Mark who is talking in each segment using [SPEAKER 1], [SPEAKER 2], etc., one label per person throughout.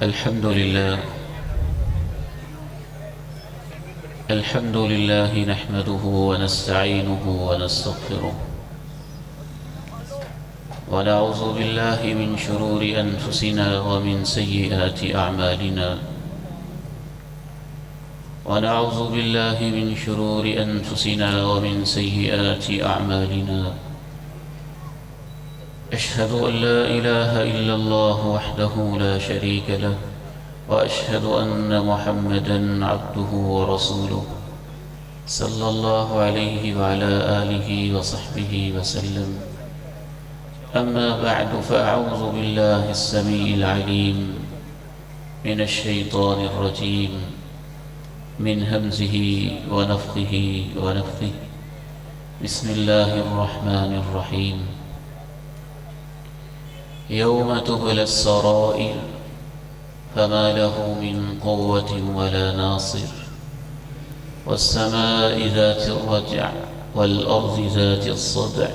[SPEAKER 1] الحمد لله نحمده ونستعينه ونستغفره ونعوذ بالله من شرور أنفسنا ومن سيئات أعمالنا ونعوذ بالله من شرور أنفسنا ومن سيئات أعمالنا أشهد أن لا إله إلا الله وحده لا شريك له وأشهد أن محمدًا عبده ورسوله صلى الله عليه وعلى آله وصحبه وسلم أما بعد فأعوذ بالله السميع العليم من الشيطان الرجيم من همزه ونفخه ونفثه بسم الله الرحمن الرحيم يوم تبلى السرائر فما له من قوة ولا ناصر والسماء ذات الرجع والأرض ذات الصدع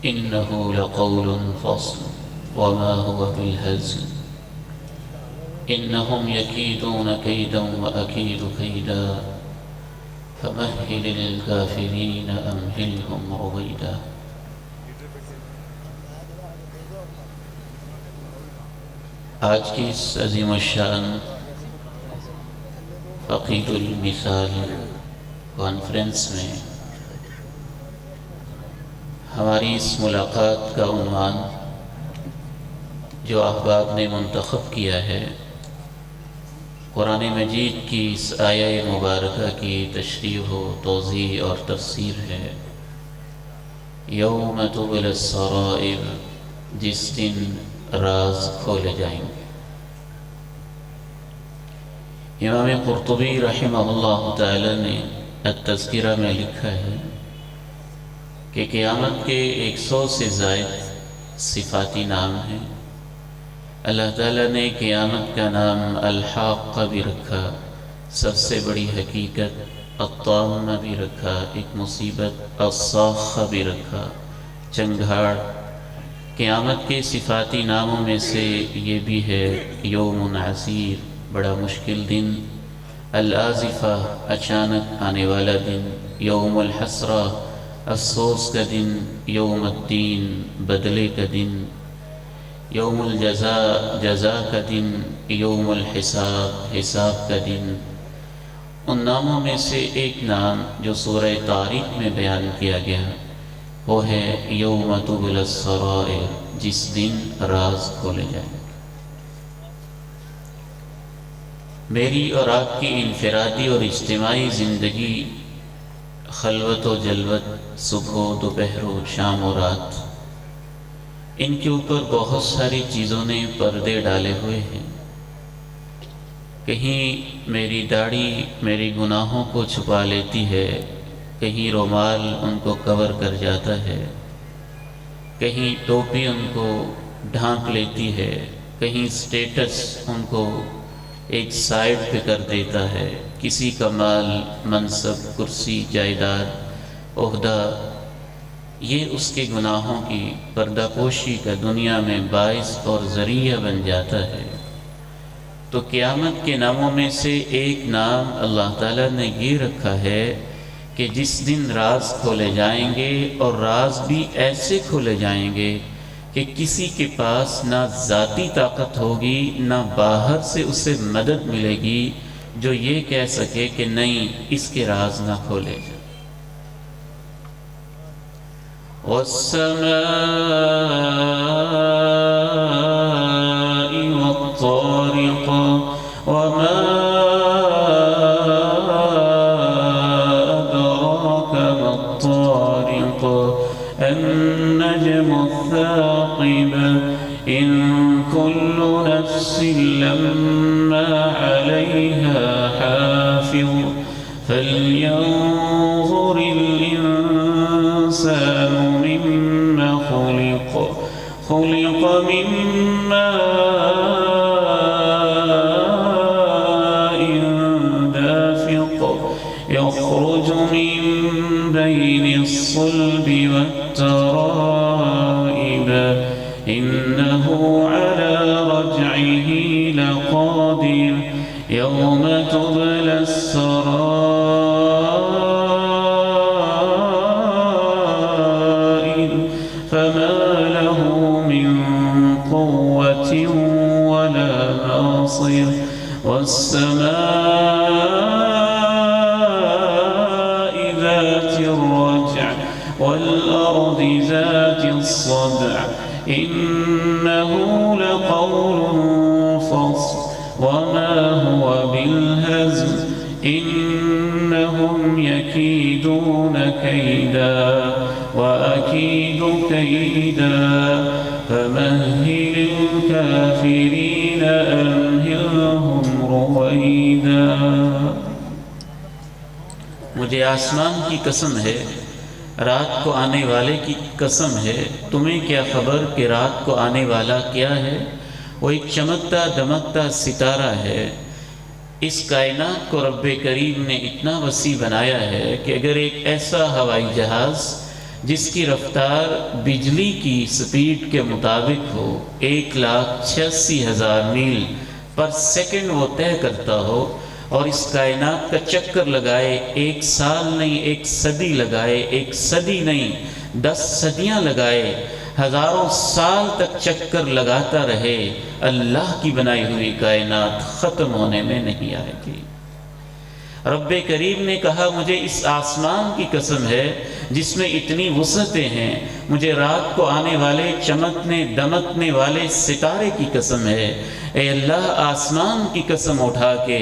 [SPEAKER 1] إنه لقول فصل وما هو بالهزل إنهم يكيدون كيدا وأكيد كيدا فمهل للكافرين أمهلهم رويدا. آج کی اس عظیم الشان فقید المثال کانفرنس میں ہماری اس ملاقات کا عنوان جو احباب نے منتخب کیا ہے قرآن مجید کی اس آیہ مبارکہ کی تشریح و توضیح اور تفسیر ہے یوم تبلی السرائر، جس دن راز کھولے جائیں گے۔ امام قرطبی رحمہ اللہ تعالی نے التذکرہ میں لکھا ہے کہ قیامت کے 100 سے زائد صفاتی نام ہیں۔ اللہ تعالیٰ نے قیامت کا نام الحاقہ بھی رکھا، سب سے بڑی حقیقت الطامہ بھی رکھا، ایک مصیبت الصاخہ بھی رکھا، چنگھاڑ۔ قیامت کے صفاتی ناموں میں سے یہ بھی ہے یوم عسیر، بڑا مشکل دن، الآزفہ، اچانک آنے والا دن، یوم الحسرہ، افسوس کا دن، یوم الدین، بدلے کا دن، یوم الجزاء، جزا کا دن، یوم الحساب، حساب کا دن۔ ان ناموں میں سے ایک نام جو سورہ طارق میں بیان کیا گیا وہ ہے یوم تبلی السرائر، جس دن راز کھولے جائیں۔ میری اور آپ کی انفرادی اور اجتماعی زندگی، خلوت و جلوت، صبح و دوپہر و شام و رات، ان کے اوپر بہت ساری چیزوں نے پردے ڈالے ہوئے ہیں۔ کہیں میری داڑھی میری گناہوں کو چھپا لیتی ہے، کہیں رومال ان کو کور کر جاتا ہے، کہیں ٹوپی ان کو ڈھانپ لیتی ہے، کہیں سٹیٹس ان کو ایک سائیڈ پہ کر دیتا ہے، کسی کا مال، منصب، کرسی، جائیداد، عہدہ، یہ اس کے گناہوں کی پردہ پوشی کا دنیا میں باعث اور ذریعہ بن جاتا ہے۔ تو قیامت کے ناموں میں سے ایک نام اللہ تعالیٰ نے یہ رکھا ہے کہ جس دن راز کھولے جائیں گے، اور راز بھی ایسے کھولے جائیں گے کہ کسی کے پاس نہ ذاتی طاقت ہوگی نہ باہر سے اسے مدد ملے گی جو یہ کہہ سکے کہ نہیں اس کے راز نہ کھولے جائیں۔ وَالسَّمَاءِ وَالطَّارِقِ وَمَا النجم الثاقب إن كل نفس لما عليها حافظ فلينظر الإنسان مما خلق من ماء دافق يخرج من بين الصلب والترائب إنه على رجعه لقادر يوم تبلى السرائر فما له من قوة ولا ناصر والسماء ذات الرجع والأرض ذات الصدع إنه لقول فصل وما هو بالهزل إنهم يكيدون كيدا وأكيد كيدا فمهل الكافرين أمهلهم رويدا. مجھے آسمان کی قسم ہے، رات کو آنے والے کی قسم ہے، تمہیں کیا خبر کہ رات کو آنے والا کیا ہے؟ وہ ایک چمکتا دمکتا ستارہ ہے. اس کائنات کو رب کریم نے اتنا وسیع بنایا ہے کہ اگر ایک ایسا ہوائی جہاز جس کی رفتار بجلی کی سپیڈ کے مطابق ہو 1,86,000 میل پر سیکنڈ وہ طے کرتا ہو اور اس کائنات کا چکر لگائے، 1 سال نہیں 1 صدی لگائے، 1 صدی نہیں 10 صدیاں لگائے، ہزاروں سال تک چکر لگاتا رہے، اللہ کی بنائی ہوئی کائنات ختم ہونے میں نہیں آئے گی. رب کریم نے کہا مجھے اس آسمان کی قسم ہے جس میں اتنی وسعتیں ہیں، مجھے رات کو آنے والے چمکنے دمکنے والے ستارے کی قسم ہے. اے اللہ، آسمان کی قسم اٹھا کے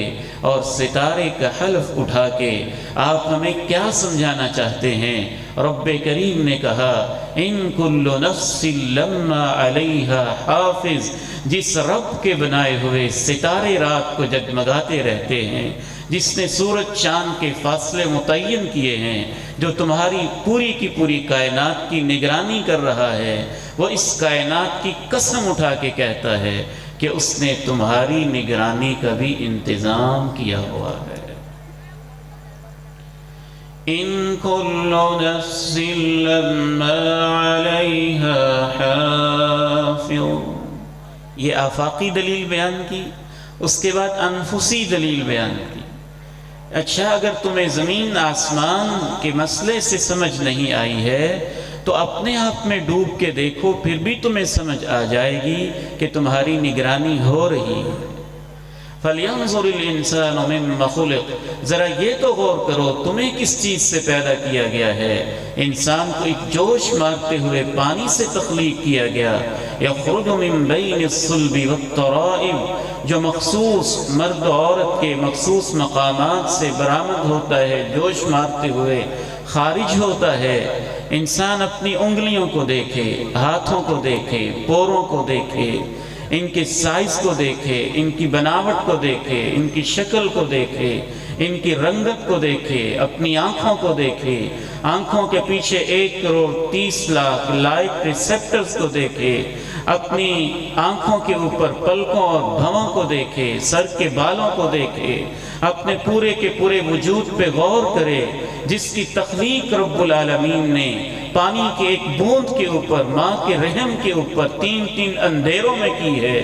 [SPEAKER 1] اور ستارے کا حلف اٹھا کے آپ ہمیں کیا سمجھانا چاہتے ہیں؟ رب کریم نے کہا ان کل نفس لما علیہا حافظ. جس رب کے بنائے ہوئے ستارے رات کو جگمگاتے رہتے ہیں، جس نے سورج چاند کے فاصلے متعین کیے ہیں، جو تمہاری پوری کی پوری کائنات کی نگرانی کر رہا ہے، وہ اس کائنات کی قسم اٹھا کے کہتا ہے کہ اس نے تمہاری نگرانی کا بھی انتظام کیا ہوا ہے. ان کل نفس لما علیہا حافظ. یہ آفاقی دلیل بیان کی، اس کے بعد انفسی دلیل بیان کی. اچھا، اگر تمہیں زمین آسمان کے مسئلے سے سمجھ نہیں آئی ہے تو اپنے آپ میں ڈوب کے دیکھو، پھر بھی تمہیں سمجھ آ جائے گی کہ تمہاری نگرانی ہو رہی ہے. فَلْيَنْظُرِ الْإِنسَانُ مِمَّ خُلِقَ. ذرا یہ تو غور کرو تمہیں کس چیز سے پیدا کیا گیا ہے. انسان کو ایک جوش مارتے ہوئے پانی سے تخلیق کیا گیا. يَخْرُجُ مِن بَيْنِ الصُّلْبِ وَالتَّرَائِبِ. جو مخصوص مرد و عورت کے مخصوص مقامات سے برآمد ہوتا ہے، جوش مارتے ہوئے خارج ہوتا ہے. انسان اپنی انگلیوں کو دیکھے، ہاتھوں کو دیکھے، پوروں کو دیکھے، ان کے سائز کو دیکھے، ان کی بناوٹ کو دیکھے، ان کی شکل کو دیکھے، ان کی رنگت کو دیکھے، اپنی آنکھوں کو دیکھے، آنکھوں کے پیچھے 1,30,00,000 لائٹ ریسیپٹرز کو دیکھے، اپنی آنکھوں کے اوپر پلکوں اور بھووں کو دیکھے، سر کے بالوں کو دیکھے، اپنے پورے کے پورے وجود پہ غور کرے. جس کی تخلیق رب العالمین نے پانی کے ایک بوند کے اوپر، ماں کے رحم کے اوپر 3 اندھیروں میں کی ہے.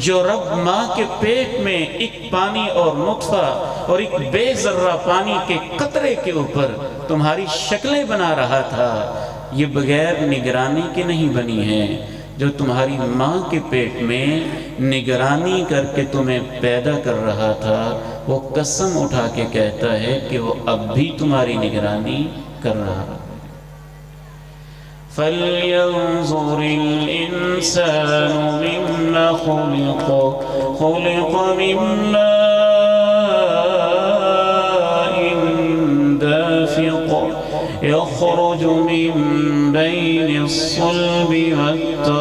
[SPEAKER 1] جو رب ماں کے پیٹ میں ایک پانی اور نطفہ اور ایک بے ذرہ پانی کے قطرے کے اوپر تمہاری شکلیں بنا رہا تھا، یہ بغیر نگرانی کے نہیں بنی ہیں. جو تمہاری ماں کے پیٹ میں نگرانی کر کے تمہیں پیدا کر رہا تھا، وہ قسم اٹھا کے کہتا ہے کہ وہ اب بھی تمہاری نگرانی کر رہا ہے. فَلْيَنْظُرِ الْإِنسَانُ مِمَّ خُلِقَ. خُلِقَ مِن مَّاءٍ دَافِقٍ يَخْرُجُ مِن بَيْنِ الصُّلْبِ وَالتَّرَائِبِ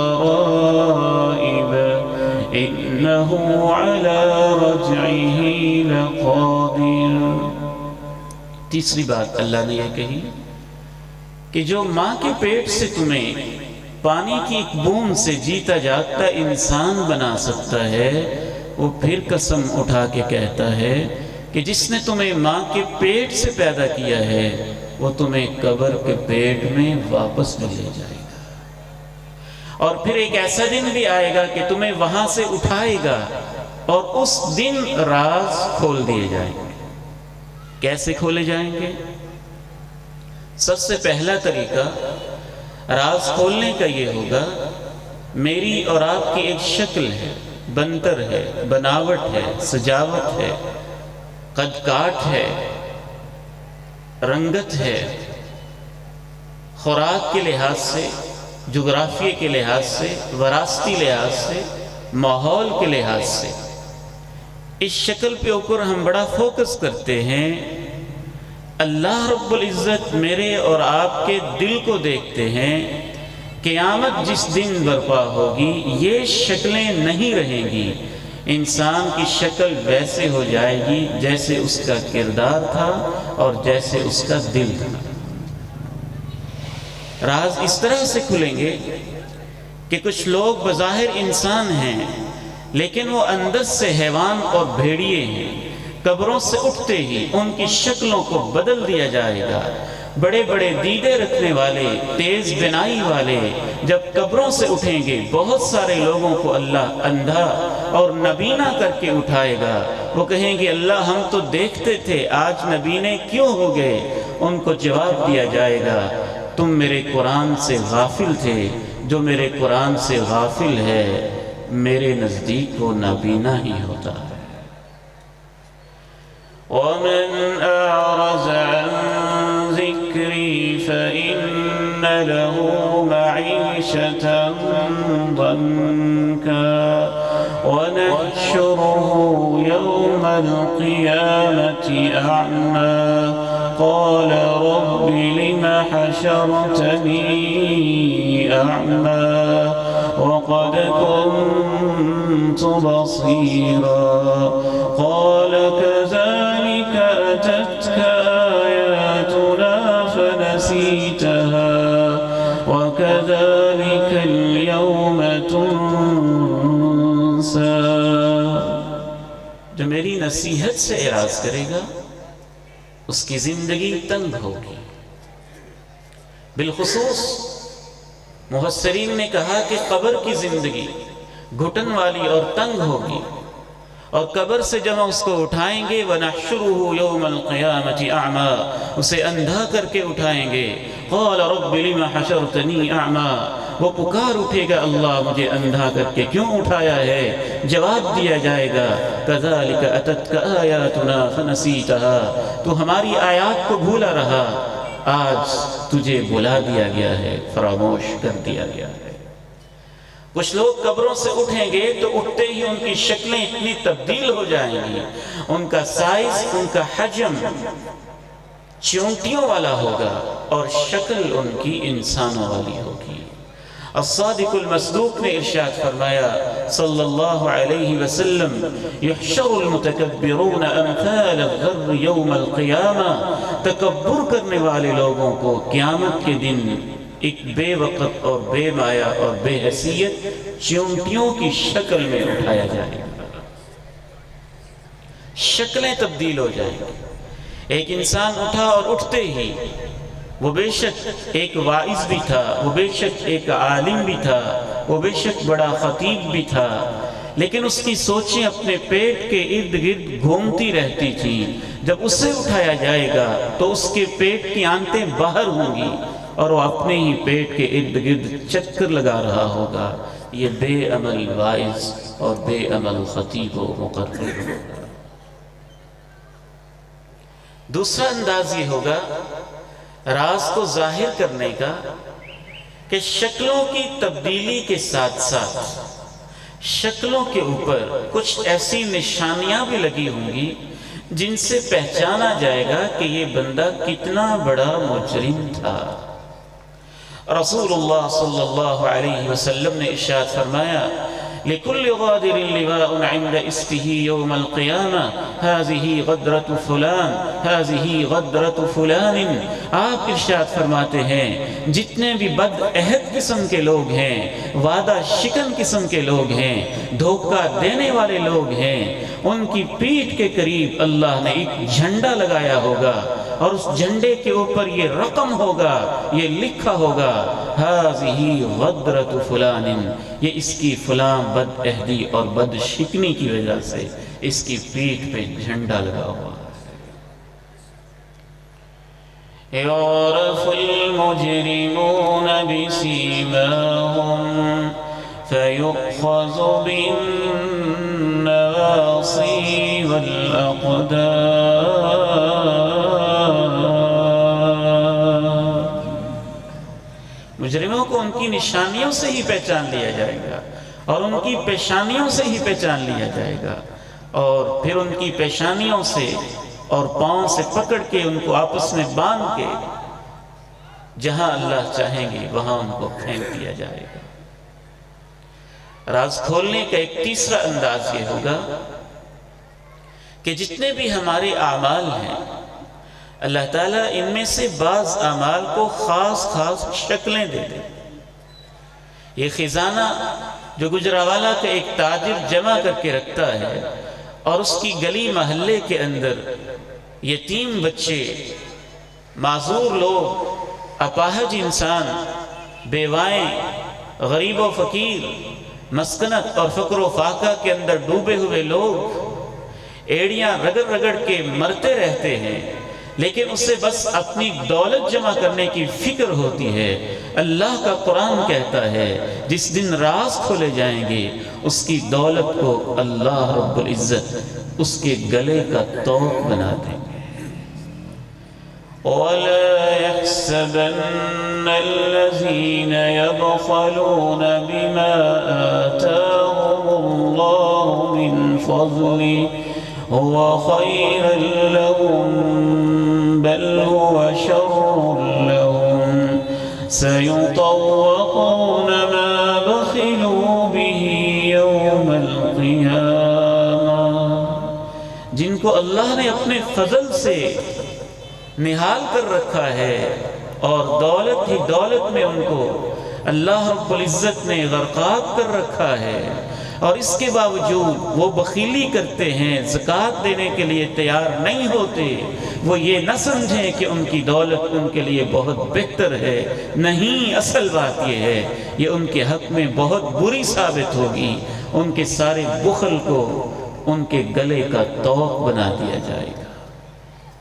[SPEAKER 1] إِنَّهُ عَلَى رَجْعِهِ لَقَادِرٌ. تیسری بات اللہ نے یہ کہی کہ جو ماں کے پیٹ سے تمہیں پانی کی ایک بوند سے جیتا جاگتا انسان بنا سکتا ہے، وہ پھر قسم اٹھا کے کہتا ہے کہ جس نے تمہیں ماں کے پیٹ سے پیدا کیا ہے وہ تمہیں قبر کے پیٹ میں واپس بھی لے جائے گا. اور پھر ایک ایسا دن بھی آئے گا کہ تمہیں وہاں سے اٹھائے گا اور اس دن راز کھول دیے جائیں گے۔ کیسے کھولے جائیں گے؟ سب سے پہلا طریقہ راز کھولنے کا یہ ہوگا، میری اور آپ کی ایک شکل ہے، بنتر ہے، بناوٹ ہے، سجاوٹ ہے، قد کاٹ ہے، رنگت ہے، خوراک کے لحاظ سے، جغرافیے کے لحاظ سے، وراثتی لحاظ سے، ماحول کے لحاظ سے اس شکل پہ اوپر ہم بڑا فوکس کرتے ہیں۔ اللہ رب العزت میرے اور آپ کے دل کو دیکھتے ہیں۔ قیامت جس دن برپا ہوگی یہ شکلیں نہیں رہیں گی، انسان کی شکل ویسے ہو جائے گی جیسے اس کا کردار تھا اور جیسے اس کا دل تھا۔ راز اس طرح سے کھلیں گے کہ کچھ لوگ بظاہر انسان ہیں لیکن وہ اندر سے حیوان اور بھیڑیے ہیں۔ قبروں سے اٹھتے ہی ان کی شکلوں کو بدل دیا جائے گا۔ بڑے بڑے دیدے رکھنے والے، تیز بینائی والے جب قبروں سے اٹھیں گے، بہت سارے لوگوں کو اللہ اندھا اور نبینا کر کے اٹھائے گا۔ وہ کہیں گے اللہ ہم تو دیکھتے تھے، آج نبینے کیوں ہو گئے؟ ان کو جواب دیا جائے گا تم میرے قرآن سے غافل تھے، جو میرے قرآن سے غافل ہے میرے نزدیک وہ نابینا ہی ہوتا ہے۔ وَمَنْ أَعْرَضَ عَنْ ذِكْرِي فَإِنَّ لَهُ مَعِيشَةً ضَنكًا وَنَحْشُرُهُ يَوْمَ الْقِيَامَةِ أَعْمَى قَالَ رَبِّ لِمَ حَشَرْتَنِي أَعْمَى وَقَدْ كُنْتُ بَصِيرًا قَالَ كَذَلِكَ أَتَتْكَ آيَاتُنَا فَنَسِيتَهَا وَكَذَلِكَ الْيَوْمَ تُنْسَى۔ جو میری نصیحت سے اعراض کرے گا اس کی زندگی تنگ ہوگی۔ بالخصوص مفسرین نے کہا کہ قبر کی زندگی گھٹن والی اور تنگ ہوگی، اور قبر سے جب اس کو اٹھائیں گے وَنَحْشُرُهُ يَوْمَ الْقِيَامَةِ أَعْمَى، اسے اندھا کر کے اٹھائیں گے۔ قَالَ رَبِّ لِمَ حَشَرْتَنِي أَعْمَى، وہ پکار اٹھے گا اللہ مجھے اندھا کر کے کیوں اٹھایا ہے؟ جواب دیا جائے گا كَذَلِكَ أَتَتْكَ آيَاتُنَا فَنَسِيتَهَا، تو ہماری آیات کو بھولا رہا، آج تجھے بلا دیا گیا ہے، فراموش کر دیا گیا ہے۔ کچھ لوگ قبروں سے اٹھیں گے تو اٹھتے ہی ان کی شکلیں اتنی تبدیل ہو جائیں گی، ان کا سائز، ان کا حجم چونٹیوں والا ہوگا اور شکل ان کی انسانوں والی ہوگی۔ الصادق المصدوق نے ارشاد فرمایا صلی اللہ علیہ وسلم، یحشر المتکبرون امثال الذر یوم القیامہ، تکبر کرنے والے لوگوں کو قیامت کے دن ایک بے وقت اور بے مایا اور بے حیثیت چونٹیوں کی شکل میں اٹھایا جائے گا۔ شکلیں تبدیل ہو جائیں گی۔ ایک انسان اٹھا اور اٹھتے ہی وہ بے شک ایک واعظ بھی تھا، وہ بے شک ایک عالم بھی تھا، وہ بے شک بڑا خطیب بھی تھا، لیکن اس کی سوچیں اپنے پیٹ کے ارد گرد گھومتی رہتی تھیں۔ جب اسے اٹھایا جائے گا تو اس کے پیٹ کی آنتیں باہر ہوں گی اور وہ اپنے ہی پیٹ کے ارد گرد چکر لگا رہا ہوگا۔ یہ بے عمل واعظ اور بے عمل خطیب و مقرر ہوگا۔ دوسرا انداز یہ ہوگا راز کو ظاہر کرنے کا کہ شکلوں کی تبدیلی کے ساتھ ساتھ شکلوں کے اوپر کچھ ایسی نشانیاں بھی لگی ہوں گی جن سے پہچانا جائے گا کہ یہ بندہ کتنا بڑا مجرم تھا۔ رسول اللہ صلی اللہ علیہ وسلم نے ارشاد فرمایا لِكُلِّ غَادِرٍ لِوَاءٌ عِنْدَ اسْتِهِ يَوْمَ الْقِيَامَةِ هَذِهِ غَدْرَةُ فُلَانٍ هَذِهِ غَدْرَةُ فُلَانٍ۔ آپ ارشاد فرماتے ہیں جتنے بھی بد عہد قسم کے لوگ ہیں، وعدہ شکن قسم کے لوگ ہیں، دھوکہ دینے والے لوگ ہیں، ان کی پیٹھ کے قریب اللہ نے ایک جھنڈا لگایا ہوگا اور اس جھنڈے کے اوپر یہ رقم ہوگا، یہ لکھا ہوگا ہذہ غدرۃ فلان، یہ اس کی فلاں بد عہدی اور بد شکنی کی وجہ سے اس کی پیٹھ پہ جھنڈا لگا ہوا ہے۔ یعرف المجرمون بسیماہم فیؤخذ بالنواصی والاقدام۔ مجرموں کو ان کی نشانیوں سے ہی پہچان لیا جائے گا، اور ان کی پیشانیوں سے ہی پہچان لیا جائے گا، اور پھر ان کی پیشانیوں سے اور پاؤں سے پکڑ کے ان کو آپس میں باندھ کے جہاں اللہ چاہیں گے وہاں ان کو پھینک دیا جائے گا۔ راز کھولنے کا ایک تیسرا انداز یہ ہوگا کہ جتنے بھی ہمارے اعمال ہیں، اللہ تعالیٰ ان میں سے بعض اعمال کو خاص خاص شکلیں دے دے۔ یہ خزانہ جو گجرانوالہ کا ایک تاجر جمع کر کے رکھتا ہے، اور اس کی گلی محلے کے اندر یتیم بچے، معذور لوگ، اپاہج انسان، بیوائیں، غریب و فقیر، مسکنت اور فقر و فاقہ کے اندر ڈوبے ہوئے لوگ ایڑیاں رگڑ رگڑ کے مرتے رہتے ہیں، لیکن اسے بس اپنی دولت جمع کرنے کی فکر ہوتی ہے۔ اللہ کا قرآن کہتا ہے جس دن راز کھولے جائیں گے اس کی دولت کو اللہ رب العزت اس کے گلے کا طوق بنا دیں گے۔ وَلَا يَحْسَبَنَّ الَّذِينَ يَبْخَلُونَ بِمَا آتَاهُمُ اللَّهُ مِنْ فَضْلِهِ هُوَ خَيْرًا لَهُمْ بَلْ هُوَ شَرٌّ لَهُمْ سَيُطَوَّقُونَ مَا بَخِلُوا بِهِ يَوْمَ الْقِيَامَةِ۔ جن کو اللہ نے اپنے فضل سے نہال کر رکھا ہے اور دولت ہی دولت میں ان کو اللہ رب العزت نے غرقاب کر رکھا ہے، اور اس کے باوجود وہ بخیلی کرتے ہیں، زکوٰۃ دینے کے لیے تیار نہیں ہوتے، وہ یہ نہ سمجھیں کہ ان کی دولت ان کے لیے بہت بہتر ہے۔ نہیں، اصل بات یہ ہے یہ ان کے حق میں بہت بری ثابت ہوگی۔ ان کے سارے بخل کو ان کے گلے کا طوق بنا دیا جائے گا۔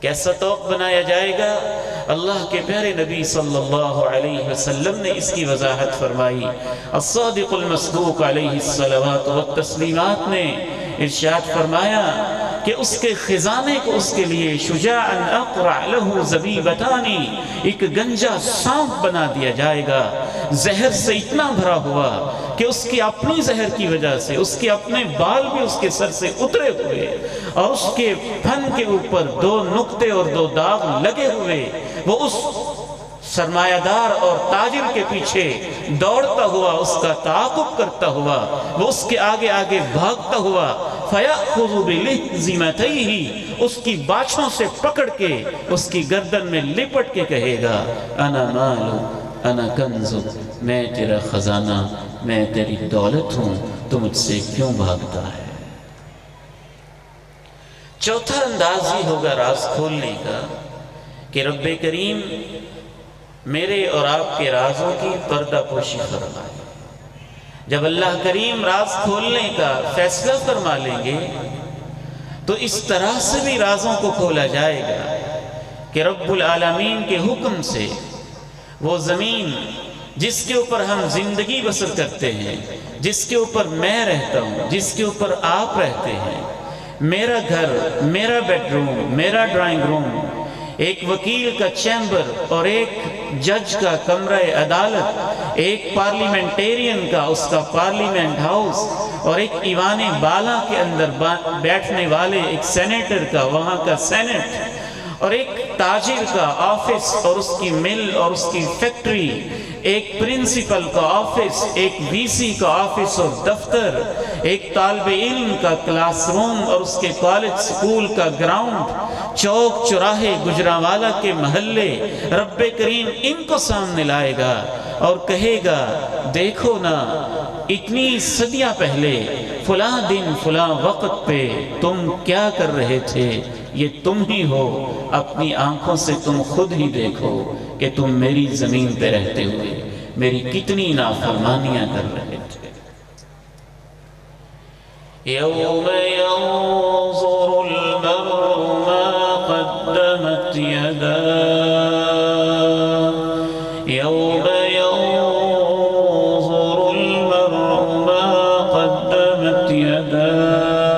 [SPEAKER 1] کیسا طوق بنایا جائے گا؟ اللہ کے پیارے نبی صلی اللہ علیہ وسلم نے اس کی وضاحت فرمائی۔ الصادق المصدوق علیہ الصلوات والتسلیمات نے ارشاد فرمایا کہ اس کے خزانے کو اس کے لیے شجاعاً اقرع لہ زبیبتانی، ایک گنجا سانپ بنا دیا جائے گا، زہر سے اتنا بھرا ہوا کہ اس کی اپنی زہر کی وجہ سے اس کے اپنے بال بھی اس کے سر سے اترے ہوئے، اور اس کے پھن کے اوپر 2 نقطے اور 2 داغ لگے ہوئے، وہ اس سرمایہ دار اور تاجر کے پیچھے دوڑتا ہوا، اس کا تعاقب کرتا ہوا، وہ اس کے آگے آگے بھاگتا ہوا، فَيَأْخُذُ بِلِحْزِمَتَيْهِ، اس کی باچھوں سے پکڑ کے اس کی گردن میں لپٹ کے کہے گا انا مالو انا کنزو، میں تیرا خزانہ، میں تیری دولت ہوں، تو مجھ سے کیوں بھاگتا ہے؟ چوتھا انداز یہ ہوگا راز کھولنے کا کہ رب کریم میرے اور آپ کے رازوں کی پردہ پوشی فرمائے۔ جب اللہ کریم راز کھولنے کا فیصلہ فرما لیں گے تو اس طرح سے بھی رازوں کو کھولا جائے گا کہ رب العالمین کے حکم سے وہ زمین جس کے اوپر ہم زندگی بسر کرتے ہیں، جس کے اوپر میں رہتا ہوں، جس کے اوپر آپ رہتے ہیں، میرا گھر، میرا بیڈ روم، میرا ڈرائنگ روم، ایک وکیل کا چیمبر اور ایک جج کا کمرہ عدالت، ایک پارلیمنٹیرین کا اس کا پارلیمنٹ ہاؤس، اور ایک ایوان بالا کے اندر بیٹھنے والے ایک سینیٹر کا وہاں کا سینٹ، اور ایک تاجر کا آفس اور اس کی مل اور اس کی فیکٹری، ایک پرنسپل کا آفس، ایک وی سی کا آفس اور دفتر، ایک طالب علم کا کلاس روم اور اس کے کالج سکول کا گراؤنڈ، چوک چوراہے گجرانوالہ کے محلے، رب کریم ان کو سامنے لائے گا اور کہے گا دیکھو نا، اتنی صدیاں پہلے فلاں دن فلاں وقت پہ تم کیا کر رہے تھے، یہ تم ہی ہو، اپنی آنکھوں سے تم خود ہی دیکھو کہ تم میری زمین پہ رہتے ہوئے میری کتنی نافرمانیاں کر رہے تھے۔ یوم ينظر المرء ما قدمت يداه یوم ينظر المرء ما قدمت يداه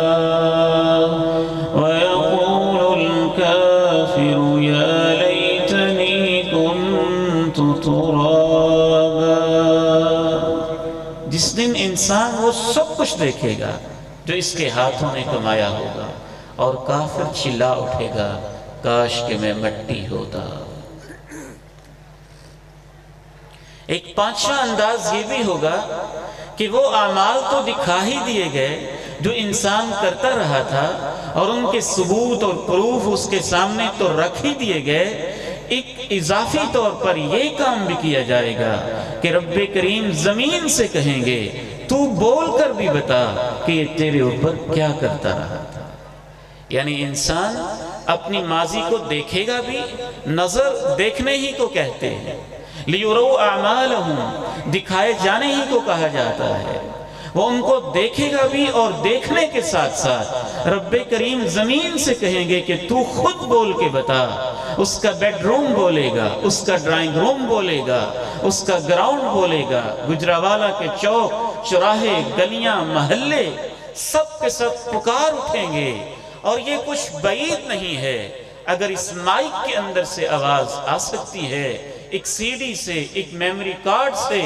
[SPEAKER 1] ويقول الكافر يا ليتني كنت ترابا۔ جس دن انسان وہ سب کچھ دیکھے گا جو اس کے ہاتھوں نے کمایا ہوگا، اور کافر چلا اٹھے گا کاش کہ میں مٹی ہوتا۔ ایک پانچواں انداز یہ بھی ہوگا کہ وہ اعمال تو دکھا ہی دیے گئے جو انسان کرتا رہا تھا، اور ان کے ثبوت اور پروف اس کے سامنے تو رکھ ہی دیے گئے، ایک اضافی طور پر یہ کام بھی کیا جائے گا کہ رب کریم زمین سے کہیں گے تو بول کر بھی بتا کہ یہ تیرے اوپر کیا کرتا رہا تھا۔ یعنی انسان اپنی ماضی کو دیکھے گا بھی، نظر دیکھنے ہی کو کہتے ہیں، لیُرَوْا أَعْمَالَهُمْ دکھائے جانے ہی کو کہا جاتا ہے۔ وہ ان کو دیکھے گا بھی، اور دیکھنے کے ساتھ ساتھ رب کریم زمین سے کہیں گے کہ تو خود بول کے بتا۔ اس کا بیڈ روم بولے گا، اس کا ڈرائنگ روم بولے گا، اس کا گراؤنڈ بولے گا، گجراوالا کے چوک چوراہے گلیاں محلے سب کے سب پکار اٹھیں گے۔ اور یہ کچھ بعید نہیں ہے، اگر اس مائک کے اندر سے آواز آ سکتی ہے، ایک سی ڈی سے، ایک میموری کارڈ سے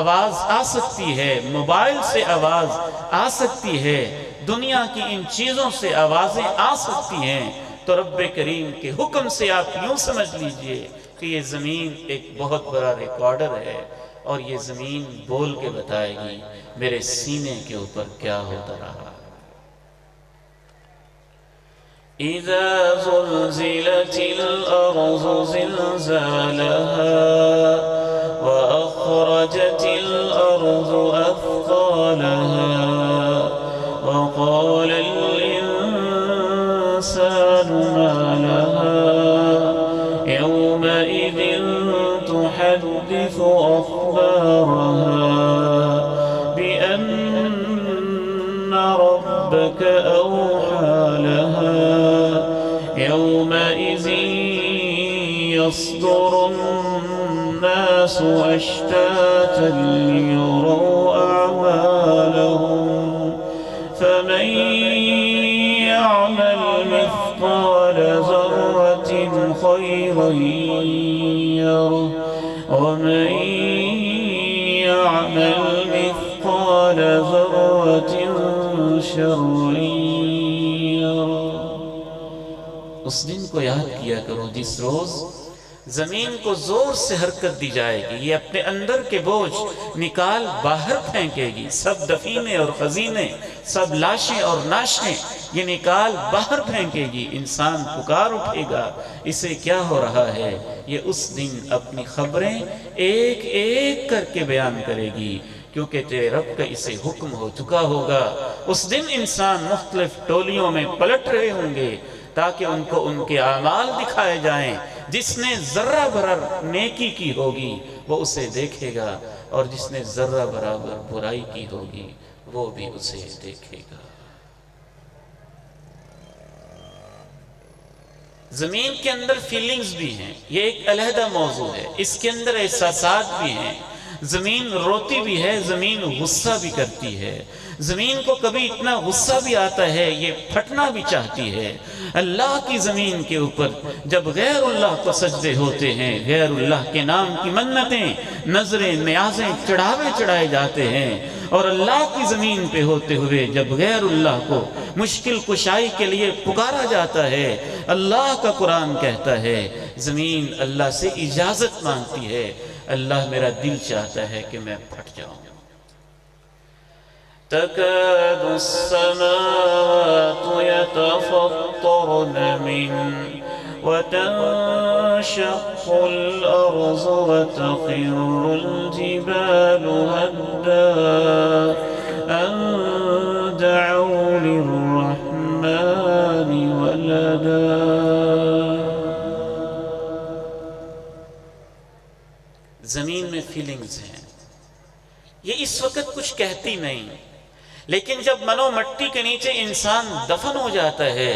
[SPEAKER 1] آواز آ سکتی ہے، موبائل سے آواز آ سکتی ہے، دنیا کی ان چیزوں سے آوازیں آ سکتی ہیں، تو رب کریم کے حکم سے آپ یوں سمجھ لیجئے کہ یہ زمین ایک بہت بڑا ریکارڈر ہے، اور یہ زمین بول کے بتائے گی میرے سینے کے اوپر کیا ہوتا رہا۔ اذا زلزلت الارض زلزالها واخرجت الارض اثقالها وقال الانسان ما لها يومئذ تحدث اخبارها بان ربك اوحى لها يومئذ يصدر الناس أشتاتا ليروا أعمالهم فمن يعمل مثقال ذرة خيرا يره ومن يعمل مثقال ذرة شرا يره۔ اس دن کو یاد کیا کرو جس روز زمین کو زور سے حرکت دی جائے گی، یہ اپنے اندر کے بوجھ نکال باہر پھینکے گی، سب دفینے اور خزینے، سب لاشیں اور ناشیں یہ نکال باہر پھینکے گی۔ انسان پکار اٹھے گا اسے کیا ہو رہا ہے، یہ اس دن اپنی خبریں ایک ایک کر کے بیان کرے گی، کیونکہ تیرے رب کا اسے حکم ہو چکا ہوگا۔ اس دن انسان مختلف ٹولیوں میں پلٹ رہے ہوں گے تاکہ ان کو ان کے اعمال دکھائے جائیں۔ جس نے ذرہ برابر نیکی کی ہوگی وہ اسے دیکھے گا، اور جس نے ذرہ برابر برائی کی ہوگی وہ بھی اسے دیکھے گا۔ زمین کے اندر فیلنگز بھی ہیں، یہ ایک علیحدہ موضوع ہے، اس کے اندر احساسات بھی ہیں۔ زمین روتی بھی ہے، زمین غصہ بھی کرتی ہے، زمین کو کبھی اتنا غصہ بھی آتا ہے یہ پھٹنا بھی چاہتی ہے۔ اللہ کی زمین کے اوپر جب غیر اللہ کو سجدے ہوتے ہیں، غیر اللہ کے نام کی منتیں، نظریں، نیازیں، چڑھاوے چڑھائے جاتے ہیں، اور اللہ کی زمین پہ ہوتے ہوئے جب غیر اللہ کو مشکل کشائی کے لیے پکارا جاتا ہے، اللہ کا قرآن کہتا ہے زمین اللہ سے اجازت مانگتی ہے، اللہ میرا دل چاہتا ہے کہ میں پھٹ جاؤں۔ تكاد السماوات يتفطرن منه وتنشق الأرض وتخر الجبال هدا أن دعوا للرحمن ولدا. زمین میں فیلنگز ہیں، یہ اس وقت کچھ کہتی نہیں، لیکن جب منو مٹی کے نیچے انسان دفن ہو جاتا ہے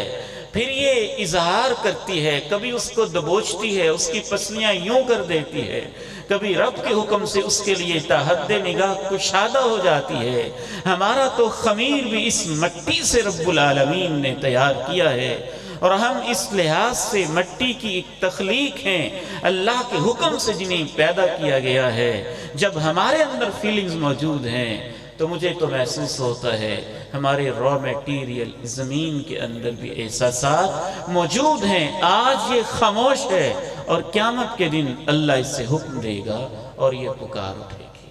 [SPEAKER 1] پھر یہ اظہار کرتی ہے، کبھی اس کو دبوچتی ہے، اس کی پسلیاں یوں کر دیتی ہے، کبھی رب کے حکم سے اس کے لیے تا حد نگاہ کشادہ ہو جاتی ہے. ہمارا تو خمیر بھی اس مٹی سے رب العالمین نے تیار کیا ہے، اور ہم اس لحاظ سے مٹی کی ایک تخلیق ہیں، اللہ کے حکم سے جنہیں پیدا کیا گیا ہے. جب ہمارے اندر فیلنگز موجود ہیں تو مجھے تو محسوس ہوتا ہے ہمارے را میٹیریل زمین کے اندر بھی احساسات موجود ہیں. آج یہ خاموش ہے اور قیامت کے دن اللہ اس سے حکم دے گا اور یہ پکار اٹھے گی.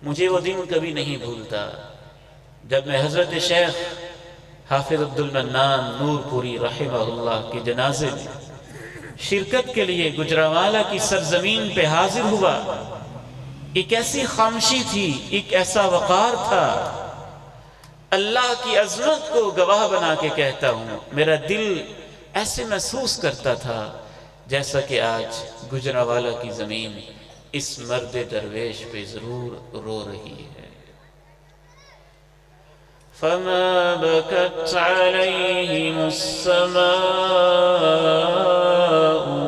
[SPEAKER 1] مجھے وہ دن کبھی نہیں بھولتا جب میں حضرت شیخ حافظ عبد المنان نور پوری رحمہ اللہ کے جنازے میں شرکت کے لیے گجرانوالہ کی سرزمین پہ حاضر ہوا. ایک ایسی خاموشی تھی، ایک ایسا وقار تھا. اللہ کی عظمت کو گواہ بنا کے کہتا ہوں، میرا دل ایسے محسوس کرتا تھا جیسا کہ آج گجرانوالہ کی زمین اس مرد درویش پہ ضرور رو رہی ہے. فما بكت عليهم السماء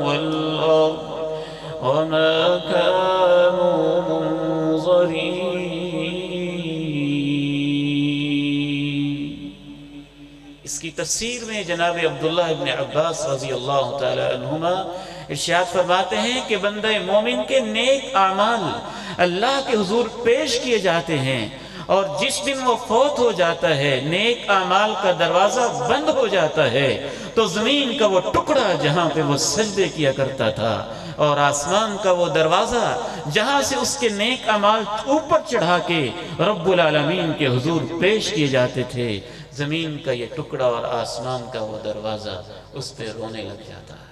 [SPEAKER 1] والأرض وما كانوا منظرين. اس کی تفسیر میں جناب عبداللہ ابن عباس رضی اللہ تعالی عنہما ارشاد فرماتے ہیں کہ بندہ مومن کے نیک اعمال اللہ کے حضور پیش کیے جاتے ہیں، اور جس دن وہ فوت ہو جاتا ہے نیک اعمال کا دروازہ بند ہو جاتا ہے تو زمین کا وہ ٹکڑا جہاں پہ وہ سجدے کیا کرتا تھا اور آسمان کا وہ دروازہ جہاں سے اس کے نیک اعمال اوپر چڑھا کے رب العالمین کے حضور پیش کیے جاتے تھے، زمین کا یہ ٹکڑا اور آسمان کا وہ دروازہ اس پہ رونے لگ جاتا ہے.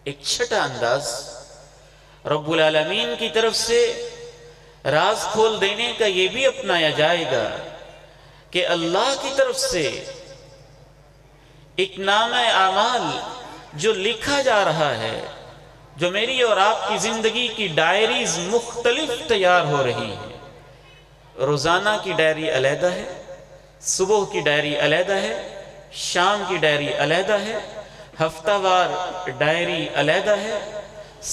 [SPEAKER 1] ایک چھٹا انداز رب العالمین کی طرف سے راز کھول دینے کا یہ بھی اپنایا جائے گا کہ اللہ کی طرف سے ایک نامہ اعمال جو لکھا جا رہا ہے، جو میری اور آپ کی زندگی کی ڈائریز مختلف تیار ہو رہی ہیں. روزانہ کی ڈائری علیحدہ ہے، صبح کی ڈائری علیحدہ ہے، شام کی ڈائری علیحدہ ہے، ہفتہ وار ڈائری علیحدہ ہے،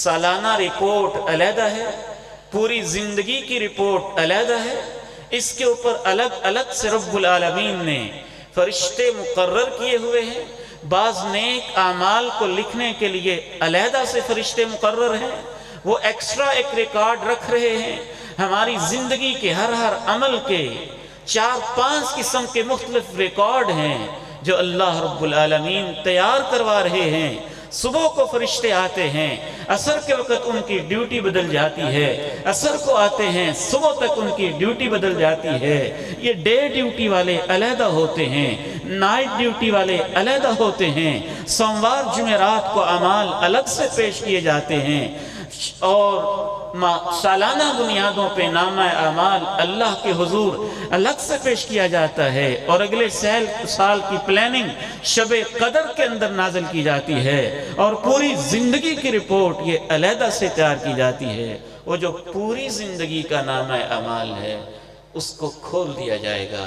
[SPEAKER 1] سالانہ رپورٹ علیحدہ ہے، پوری زندگی کی رپورٹ علیحدہ ہے. اس کے اوپر الگ الگ سے رب العالمین نے فرشتے مقرر کیے ہوئے ہیں. بعض نیک اعمال کو لکھنے کے لیے علیحدہ سے فرشتے مقرر ہیں، وہ ایکسٹرا ایک ریکارڈ رکھ رہے ہیں. ہماری زندگی کے ہر عمل کے 4-5 قسم کے مختلف ریکارڈ ہیں جو اللہ رب العالمین تیار کروا رہے ہیں. صبح کو فرشتے آتے ہیں، عصر کے وقت ان کی ڈیوٹی بدل جاتی ہے، عصر کو آتے ہیں، صبح تک ان کی ڈیوٹی بدل جاتی ہے. یہ ڈے ڈیوٹی والے علیحدہ ہوتے ہیں، نائٹ ڈیوٹی والے علیحدہ ہوتے ہیں. سوموار جمعرات کو اعمال الگ سے پیش کیے جاتے ہیں، اور سالانہ بنیادوں پہ نامہ اعمال اللہ کے حضور الگ سے پیش کیا جاتا ہے، اور اگلے سال کی پلاننگ شب قدر کے اندر نازل کی جاتی ہے، اور پوری زندگی کی رپورٹ یہ علیحدہ سے تیار کی جاتی ہے. وہ جو پوری زندگی کا نامہ اعمال ہے اس کو کھول دیا جائے گا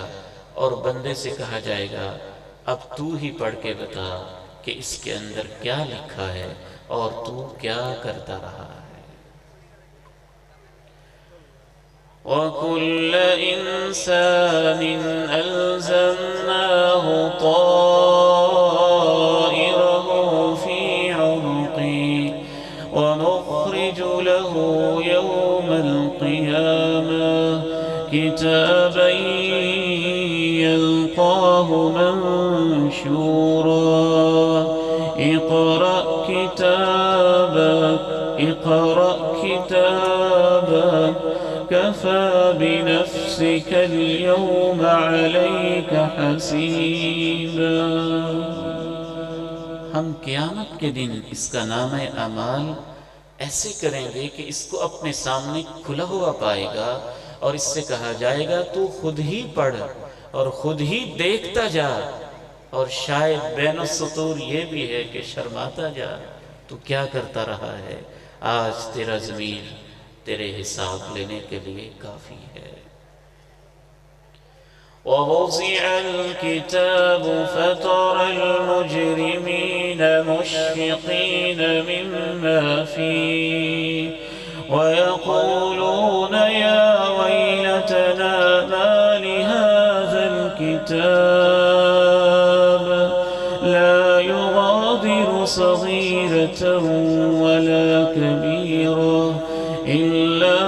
[SPEAKER 1] اور بندے سے کہا جائے گا اب تو ہی پڑھ کے بتا کہ اس کے اندر کیا لکھا ہے اور تو کیا کرتا رہا ہے. وَكُلَّ إِنسَانٍ أَلْزَمْنَاهُ طَائِرَهُ فِي عُنُقِهِ وَنُخْرِجُ لَهُ يَوْمَ الْقِيَامَةِ كِتَابًا يَلْقَاهُ مَنشُورًا اقْرَأْ كِتَابَكَ كَفَى بِنَفْسِكَ الْيَوْمَ عَلَيْكَ حَسِيبًا. ہم قیامت کے دن اس کا نامہ اعمال ایسے کریں گے کہ اس کو اپنے سامنے کھلا ہوا پائے گا، اور اس سے کہا جائے گا تو خود ہی پڑھ اور خود ہی دیکھتا جا، اور شاید بین السطور یہ بھی ہے کہ شرماتا جا تو کیا کرتا رہا ہے۔ آج تیرا ضمیر تیرے حساب لینے کے لیے کافی ہے۔ ووضع الكتاب فترى المجرمين مشفقين مما فيه ويقولون يا ويلتنا ما لهذا الكتاب لا يغادر صغيرة ولا كبيرة إلا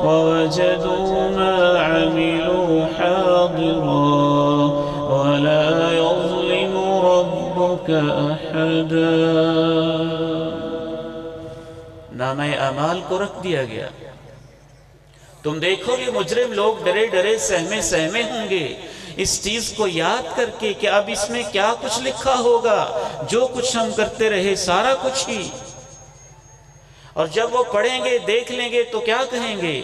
[SPEAKER 1] ووجدوا ما عملوا حاضرا ولا يظلم ربك أحدا۔ نامہ اعمال کو رکھ دیا گیا۔ تم دیکھو گے مجرم لوگ ڈرے ڈرے سہمے سہمے ہوں گے اس چیز کو یاد کر کے کہ اب اس میں کیا کچھ لکھا ہوگا، جو کچھ ہم کرتے رہے سارا کچھ ہی۔ اور جب وہ پڑھیں گے دیکھ لیں گے تو کیا کہیں گے؟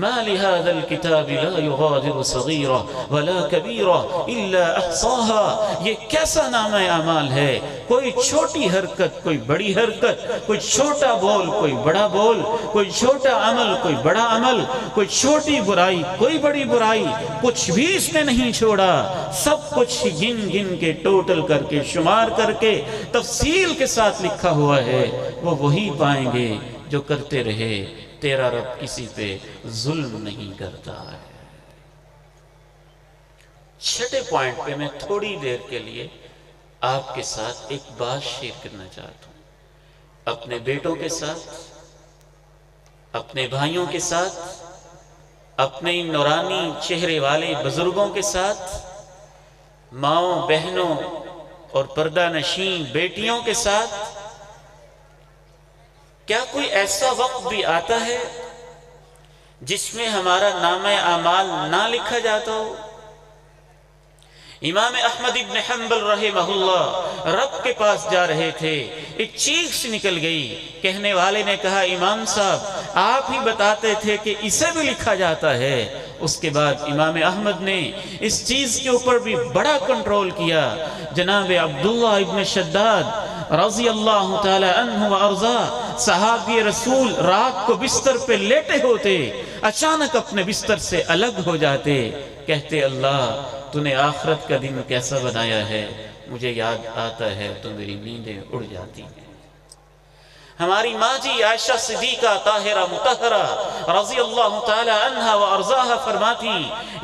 [SPEAKER 1] ما لهذا الكتاب لا يغادر صغيرة ولا كبيرة إلا أحصاها۔ یہ کیسا نامہ اعمال ہے، کوئی چھوٹی حرکت کوئی بڑی حرکت، کوئی چھوٹا بول کوئی بڑا بول، کوئی چھوٹا عمل کوئی بڑا عمل، کوئی چھوٹی برائی کوئی بڑی برائی، کچھ بھی اس نے نہیں چھوڑا، سب کچھ گن گن کے ٹوٹل کر کے شمار کر کے تفصیل کے ساتھ لکھا ہوا ہے۔ وہ وہی پائیں گے جو کرتے رہے۔ تیرا رب کسی پہ ظلم نہیں کرتا ہے۔ چھٹے پوائنٹ پہ میں تھوڑی دیر کے لیے آپ کے ساتھ ایک بات شیئر کرنا چاہتا ہوں۔ اپنے بیٹوں کے ساتھ، اپنے بھائیوں کے ساتھ، اپنے نورانی چہرے والے بزرگوں کے ساتھ، ماؤں بہنوں اور پردہ نشین بیٹیوں کے ساتھ، کیا کوئی ایسا وقت بھی آتا ہے جس میں ہمارا نامہ اعمال نہ لکھا جاتا ہو؟ امام احمد ابن حنبل رحمہ اللہ رب کے پاس جا رہے تھے، ایک چیخ سی نکل گئی۔ کہنے والے نے کہا امام صاحب آپ ہی بتاتے تھے کہ اسے بھی لکھا جاتا ہے۔ اس کے بعد امام احمد نے اس چیز کے اوپر بھی بڑا کنٹرول کیا۔ جناب عبداللہ ابن شداد رضی اللہ تعالی عنہ وارضا صحابی رسول رات کو بستر پہ لیٹے ہوتے، اچانک اپنے بستر سے الگ ہو جاتے، کہتے اللہ تو نے آخرت کا دن کیسا بنایا ہے، مجھے یاد آتا ہے تو میری نیندیں اڑ جاتی ہیں۔ ہماری ماں جی عائشہ صدیقہ طاہرہ مطہرہ رضی اللہ تعالی عنہ وارضاها فرماتی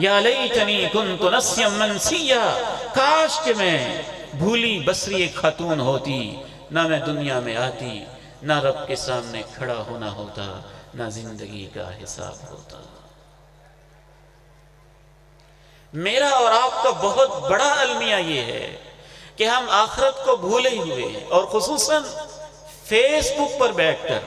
[SPEAKER 1] یا لیتنی کنت نسیا منسیا، کاش کہ میں بھولی بسری ایک خاتون ہوتی، نہ میں دنیا میں آتی، نہ رب کے سامنے کھڑا ہونا ہوتا، نہ زندگی کا حساب ہوتا۔ میرا اور آپ کا بہت بڑا المیہ یہ ہے کہ ہم آخرت کو بھولے ہوئے ہیں، اور خصوصاً فیس بک پر بیٹھ کر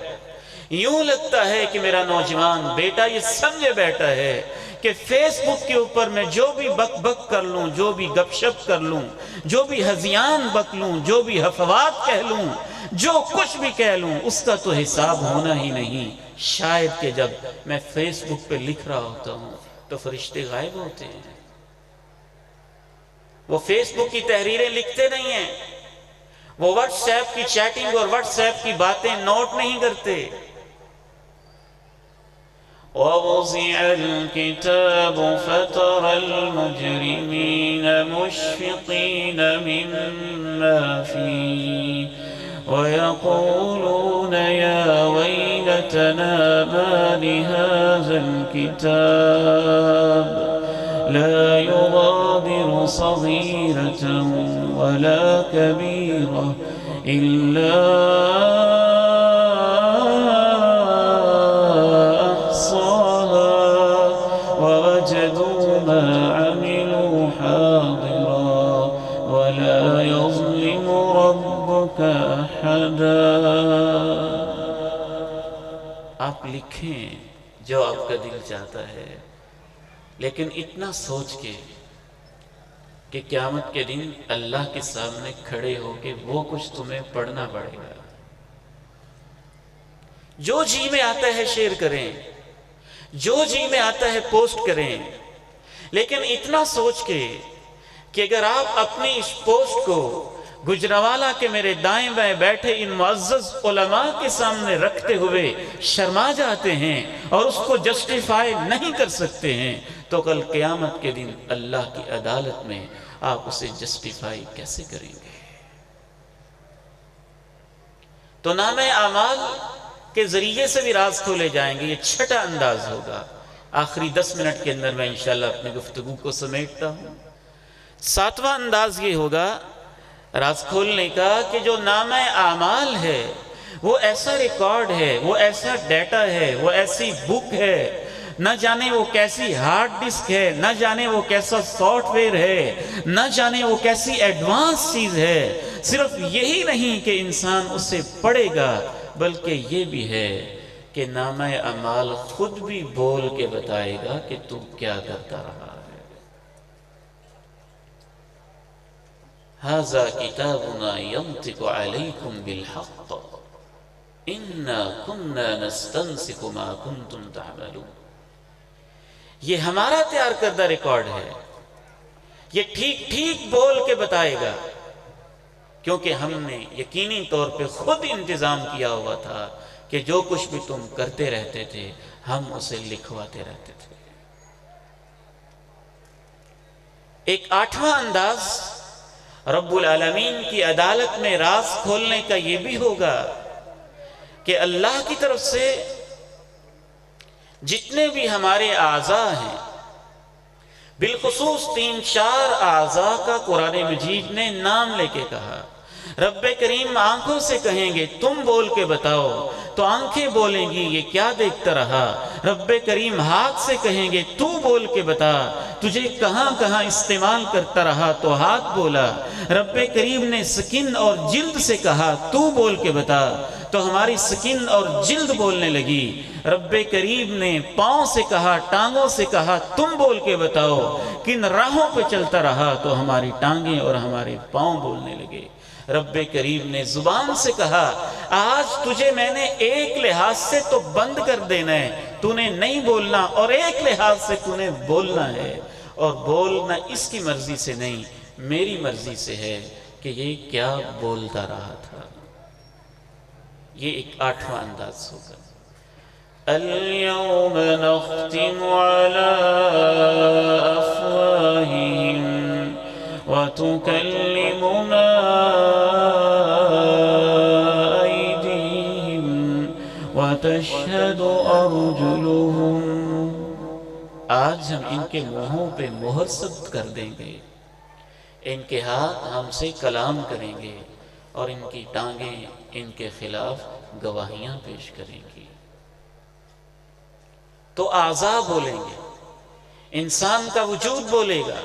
[SPEAKER 1] یوں لگتا ہے کہ میرا نوجوان بیٹا یہ سمجھے بیٹھا ہے کہ فیس بک کے اوپر میں جو بھی بک بک کر لوں، جو بھی گپ شپ کر لوں، جو بھی ہذیان بک لوں، جو بھی حفوات کہہ لوں، جو کچھ بھی کہہ لوں، اس کا تو حساب ہونا ہی نہیں۔ شاید کہ جب میں فیس بک پہ لکھ رہا ہوتا ہوں تو فرشتے غائب ہوتے ہیں، وہ فیس بک کی تحریریں لکھتے نہیں ہیں، وہ واٹس ایپ کی چیٹنگ اور واٹس ایپ کی باتیں نوٹ نہیں کرتے۔ وَوُضِعَ الْكِتَابُ فَتَرَى الْمُجْرِمِينَ مُشْفِقِينَ مِمَّا فِيهِ وَيَقُولُونَ يَا وَيْلَتَنَا مَا لِهَذَا الْكِتَابِ لَا يُغَادِرُ صَغِيرَةً وَلَا كَبِيرَةً إِلَّا وَوَجَدُوا مَا عَمِلُوا حَاضِرًا وَلَا يَظْلِمُ رَبُّكَ أَحَدًا۔ آپ لکھیں جو آپ کا دل چاہتا ہے، لیکن اتنا سوچ کے کہ قیامت کے دن اللہ کے سامنے کھڑے ہو کے وہ کچھ تمہیں پڑھنا پڑے گا۔ جو جی میں آتا ہے شیئر کریں، جو جی میں آتا ہے پوسٹ کریں، لیکن اتنا سوچ کے کہ اگر آپ اپنی اس پوسٹ کو گجرانوالہ کے میرے دائیں بائیں بیٹھے ان معزز علماء کے سامنے رکھتے ہوئے شرما جاتے ہیں اور اس کو جسٹیفائی نہیں کر سکتے ہیں، تو کل قیامت کے دن اللہ کی عدالت میں آپ اسے جسٹیفائی کیسے کریں گے؟ تو نام اعمال کے ذریعے سے بھی راز کھولے جائیں گے۔ یہ چھٹا انداز ہوگا۔ آخری 10 منٹ کے اندر میں انشاءاللہ اپنی گفتگو کو سمیٹتا ہوں۔ 7واں انداز یہ ہوگا راز کھولنے کا کہ جو نام اعمال ہے وہ ایسا ریکارڈ ہے، وہ ایسا ڈیٹا ہے، وہ ایسی بک ہے، نہ جانے وہ کیسی ہارڈ ڈسک ہے، نہ جانے وہ کیسا سافٹ ویئر ہے، نہ جانے وہ کیسی ایڈوانس چیز ہے۔ صرف یہی نہیں کہ انسان اسے پڑھے گا، بلکہ یہ بھی ہے کہ نامہ اعمال خود بھی بول کے بتائے گا کہ تو کیا کرتا رہا ہے۔ ھذا کتابنا ینطق علیکم بالحق انا کنا نستنسخ ما کنتم تعملون۔ یہ ہمارا تیار کردہ ریکارڈ ہے، یہ ٹھیک ٹھیک بول کے بتائے گا، کیونکہ ہم نے یقینی طور پہ خود انتظام کیا ہوا تھا کہ جو کچھ بھی تم کرتے رہتے تھے ہم اسے لکھواتے رہتے تھے۔ ایک 8واں انداز رب العالمین کی عدالت میں راز کھولنے کا یہ بھی ہوگا کہ اللہ کی طرف سے جتنے بھی ہمارے اعضاء ہیں، بالخصوص 3-4 اعضاء کا قرآن مجید نے نام لے کے کہا۔ رب کریم آنکھوں سے کہیں گے تم بول کے بتاؤ، تو آنکھیں بولیں گی یہ کیا دیکھتا رہا۔ رب کریم ہاتھ سے کہیں گے تو بول کے بتا، تجھے کہاں کہاں استعمال کرتا رہا، تو ہاتھ بولا۔ رب کریم نے سکن اور جلد سے کہا تو بول کے بتا، تو ہماری سکن اور جلد بولنے لگی۔ رب کریم نے پاؤں سے کہا، ٹانگوں سے کہا تم بول کے بتاؤ کن راہوں پہ چلتا رہا، تو ہماری ٹانگیں اور ہمارے پاؤں بولنے لگے۔ رب کریم نے زبان سے کہا آج تجھے میں نے ایک لحاظ سے تو بند کر دینا ہے، تو نے نہیں بولنا، اور ایک لحاظ سے تو نے بولنا ہے، اور بولنا اس کی مرضی سے نہیں میری مرضی سے ہے کہ یہ کیا بولتا رہا تھا۔ یہ ایک 8واں انداز ہوگا۔ اليوم نختم على افواہہم وتکلمنا ایدیہم وتشہد ارجلہم۔ آج ہم ان کے منہوں پہ مہر ثبت کر دیں گے، ان کے ہاتھ ہم سے کلام کریں گے، اور ان کی ٹانگیں ان کے خلاف گواہیاں پیش کریں گی۔ تو اعضاء بولیں گے، انسان کا وجود بولے گا۔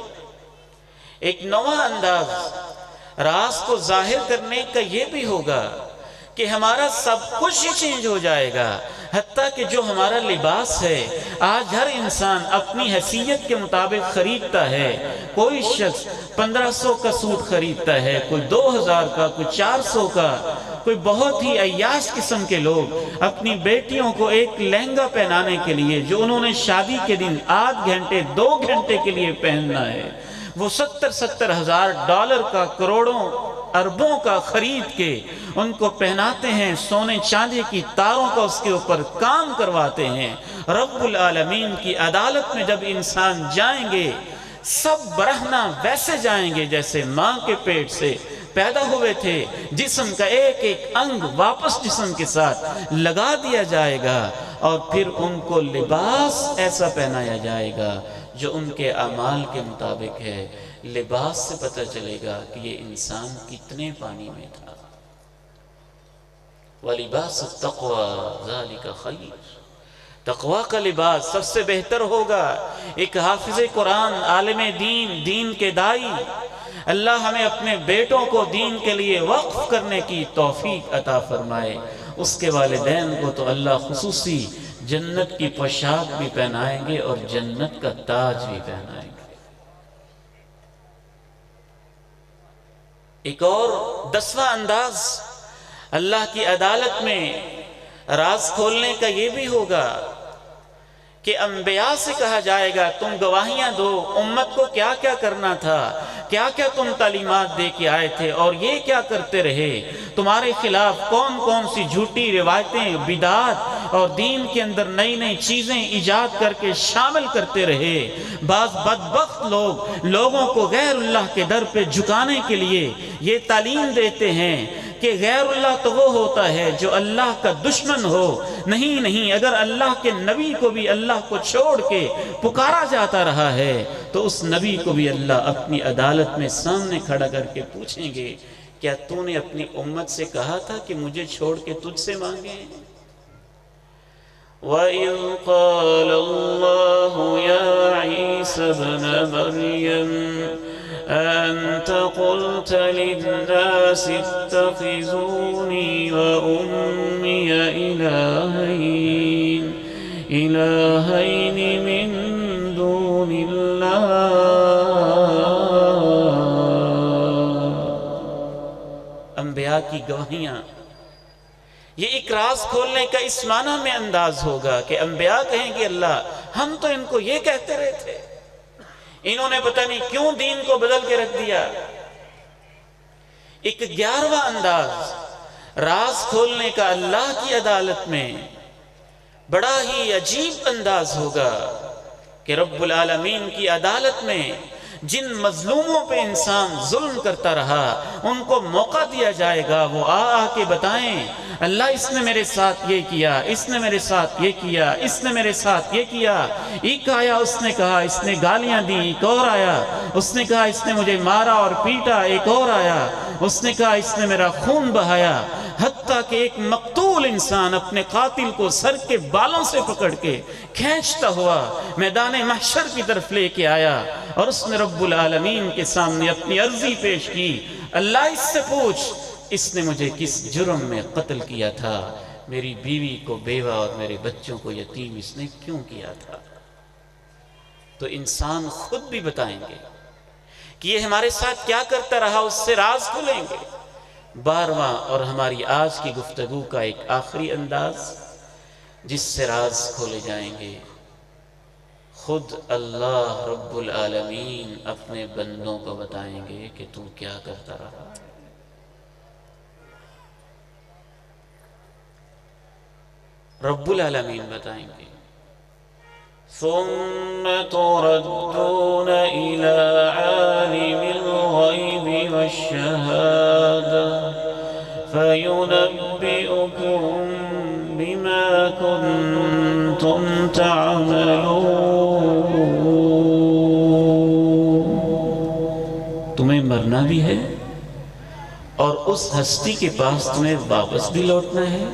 [SPEAKER 1] ایک نواں انداز راز کو ظاہر کرنے کا یہ بھی ہوگا کہ ہمارا سب کچھ ہی چینج ہو جائے گا، حتیٰ کہ جو ہمارا لباس ہے آج ہر انسان اپنی حیثیت کے مطابق خریدتا ہے۔ کوئی شخص 1500 کا سوٹ خریدتا ہے، کوئی 2000 کا، کوئی 400 کا، کوئی بہت ہی عیاش قسم کے لوگ اپنی بیٹیوں کو ایک لہنگا پہنانے کے لیے جو انہوں نے شادی کے دن آدھ گھنٹے 2 گھنٹے کے لیے پہننا ہے، وہ 70 ہزار ڈالر کا، کروڑوں اربوں کا خرید کے ان کو پہناتے ہیں، سونے چاندی کی تاروں کا اس کے اوپر کام کرواتے ہیں۔ رب العالمین کی عدالت میں جب انسان جائیں گے سب برہنہ ویسے جائیں گے جیسے ماں کے پیٹ سے پیدا ہوئے تھے، جسم کا ایک ایک انگ واپس جسم کے ساتھ لگا دیا جائے گا، اور پھر ان کو لباس ایسا پہنایا جائے گا جو ان کے اعمال کے مطابق ہے۔ لباس سے پتہ چلے گا کہ یہ انسان کتنے پانی میں تھا۔ وَلِبَاسُ التَّقْوَى ذَلِكَ خَيْرٌ۔ تقوی کا لباس سب سے بہتر ہوگا۔ ایک حافظ قرآن، عالم دین، دین کے دائی، اللہ ہمیں اپنے بیٹوں کو دین کے لیے وقف کرنے کی توفیق عطا فرمائے۔ اس کے والدین کو تو اللہ خصوصی جنت کی پوشاک بھی پہنائیں گے اور جنت کا تاج بھی پہنائیں گے۔ ایک اور 10واں انداز اللہ کی عدالت میں راز کھولنے کا یہ بھی ہوگا کہ انبیاء سے کہا جائے گا تم گواہیاں دو، امت کو کیا کیا کرنا تھا، کیا کیا تم تعلیمات دے کے آئے تھے اور یہ کیا کرتے رہے، تمہارے خلاف کون کون سی جھوٹی روایتیں، بدعات اور دین کے اندر نئی نئی چیزیں ایجاد کر کے شامل کرتے رہے۔ بعض بدبخت لوگ لوگوں کو غیر اللہ کے در پہ جھکانے کے لیے یہ تعلیم دیتے ہیں کہ غیر اللہ تو وہ ہوتا ہے جو اللہ کا دشمن ہو۔ نہیں نہیں، اگر اللہ کے نبی کو بھی اللہ کو چھوڑ کے پکارا جاتا رہا ہے تو اس نبی کو بھی اللہ اپنی عدالت میں سامنے کھڑا کر کے پوچھیں گے کیا تو نے اپنی امت سے کہا تھا کہ مجھے چھوڑ کے تجھ سے مانگے؟ وَإِذْ قَالَ اللَّهُ يَا عِيسَى ابْنَ مَرْيَمَ أنت قلت للناس اتخذوني وأمي إلهين من دون الله انبیاء کی گواہیاں، یہ ایک راز کھولنے کا اس معنی میں انداز ہوگا کہ انبیاء کہیں گے اللہ ہم تو ان کو یہ کہتے رہے تھے، انہوں نے پتہ نہیں کیوں دین کو بدل کے رکھ دیا۔ ایک 11واں انداز راز کھولنے کا اللہ کی عدالت میں بڑا ہی عجیب انداز ہوگا کہ رب العالمین کی عدالت میں جن مظلوموں پہ انسان ظلم کرتا رہا ان کو موقع دیا جائے گا، وہ آ کے بتائیں اللہ اس نے میرے ساتھ یہ کیا، اس نے میرے ساتھ یہ کیا، اس نے میرے ساتھ یہ کیا۔ ایک آیا اس نے کہا اس نے گالیاں دی، ایک اور آیا اس نے کہا اس نے مجھے مارا اور پیٹا، ایک اور آیا اس نے کہا اس نے میرا خون بہایا، حتیٰ کہ ایک مقتول انسان اپنے قاتل کو سر کے بالوں سے پکڑ کے کھینچتا ہوا میدان محشر کی طرف لے کے آیا اور اس نے رب العالمین کے سامنے اپنی عرضی پیش کی، اللہ اس سے پوچھ اس نے مجھے کس جرم میں قتل کیا تھا، میری بیوی کو بیوہ اور میرے بچوں کو یتیم اس نے کیوں کیا تھا؟ تو انسان خود بھی بتائیں گے کہ یہ ہمارے ساتھ کیا کرتا رہا، اس سے راز کھولیں گے۔ 12واں اور ہماری آج کی گفتگو کا ایک آخری انداز جس سے راز کھولے جائیں گے، خود اللہ رب العالمین اپنے بندوں کو بتائیں گے کہ تو کیا کرتا رہا۔ رب العالمین بتائیں گے ثم تردون إلى عالم الغيب والشهادة فينبئكم بما كنتم تعملون۔ تمہیں مرنا بھی ہے اور اس ہستی کے پاس تمہیں واپس بھی لوٹنا ہے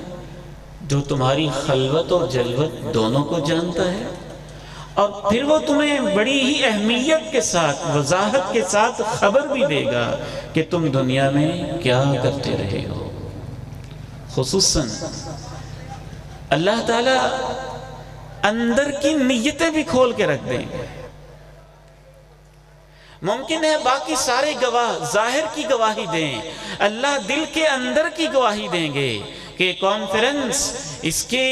[SPEAKER 1] جو تمہاری خلوت اور جلوت دونوں کو جانتا ہے، اور پھر وہ تمہیں بڑی ہی اہمیت کے ساتھ وضاحت کے ساتھ خبر بھی دے گا کہ تم دنیا میں کیا کرتے رہے ہو۔ خصوصاً اللہ تعالیٰ اندر کی نیتیں بھی کھول کے رکھ دیں گے۔ ممکن ہے باقی سارے گواہ ظاہر کی گواہی دیں، اللہ دل کے اندر کی گواہی دیں گے کہ کانفرنس اس کے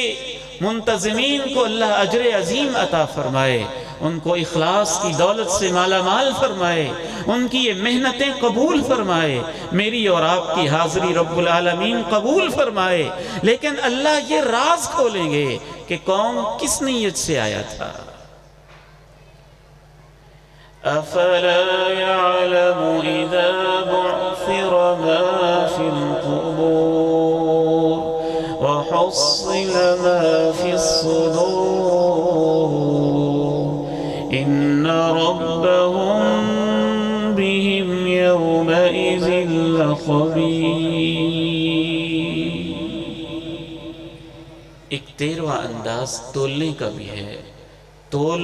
[SPEAKER 1] منتظمین کو اللہ اجر عظیم عطا فرمائے، ان کو اخلاص کی دولت سے مالا مال فرمائے، ان کی یہ محنتیں قبول فرمائے، میری اور آپ کی حاضری رب العالمین قبول فرمائے، لیکن اللہ یہ راز کھولیں گے کہ کون کس نیت سے آیا تھا۔ أَفَلَا يَعْلَمُ إِذَا بُعْثِرَ مَا فِي الْقُبُورِ وَحُصِّلَ مَا فِي الصُّدُورِ إِنَّ رَبَّهُمْ بِهِمْ يَوْمَئِذٍ لَخَبِيرٌ۔ ایک 13واں انداز تولنے کا بھی ہے، تول